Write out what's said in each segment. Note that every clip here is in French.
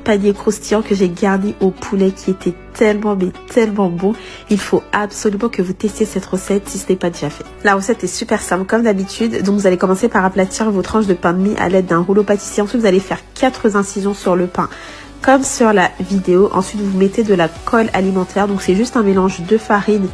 panier croustillant que j'ai garni au poulet qui était tellement mais tellement bon. Il faut absolument que vous testiez cette recette si ce n'est pas déjà fait. La recette est super simple comme d'habitude. Donc vous allez commencer par aplatir vos tranches de pain de mie à l'aide d'un rouleau pâtissier. Ensuite vous allez faire 4 incisions sur le pain comme sur la vidéo. Ensuite vous mettez de la colle alimentaire. Donc c'est juste un mélange de farine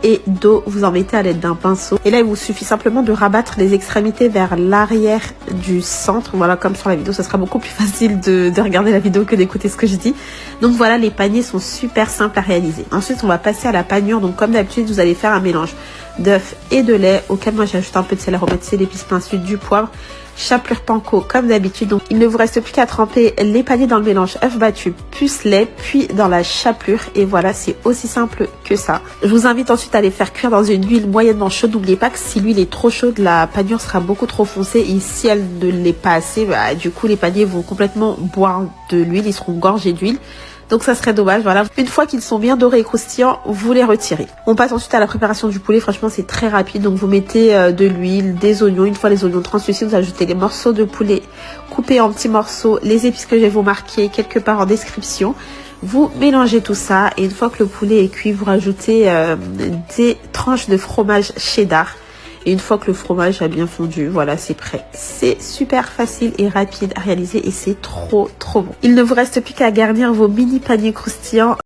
et d'eau, vous en mettez à l'aide d'un pinceau. Et là, il vous suffit simplement de rabattre les extrémités vers l'arrière du centre. Voilà, comme sur la vidéo, ça sera beaucoup plus facile de regarder la vidéo que d'écouter ce que je dis. Donc voilà, les paniers sont super simples à réaliser. Ensuite, on va passer à la panure. Donc comme d'habitude, vous allez faire un mélange d'œufs et de lait, auquel moi j'ajoute un peu de sel aromatisé, l'épice plein sud, du poivre, chapelure panko comme d'habitude. Donc il ne vous reste plus qu'à tremper les paniers dans le mélange œuf battu plus lait, puis dans la chapelure, et voilà, c'est aussi simple que ça. Je vous invite ensuite à les faire cuire dans une huile moyennement chaude. N'oubliez pas que si l'huile est trop chaude, la panure sera beaucoup trop foncée, et si elle ne l'est pas assez, bah, du coup les paniers vont complètement boire de l'huile, ils seront gorgés d'huile. Donc ça serait dommage, voilà. Une fois qu'ils sont bien dorés et croustillants, vous les retirez. On passe ensuite à la préparation du poulet. Franchement, c'est très rapide. Donc vous mettez de l'huile, des oignons. Une fois les oignons translucides, vous ajoutez les morceaux de poulet coupés en petits morceaux, les épices que je vais vous marquer quelque part en description. Vous mélangez tout ça, et une fois que le poulet est cuit, vous rajoutez des tranches de fromage cheddar. Et une fois que le fromage a bien fondu, voilà, c'est prêt. C'est super facile et rapide à réaliser, et c'est trop bon. Il ne vous reste plus qu'à garnir vos mini paniers croustillants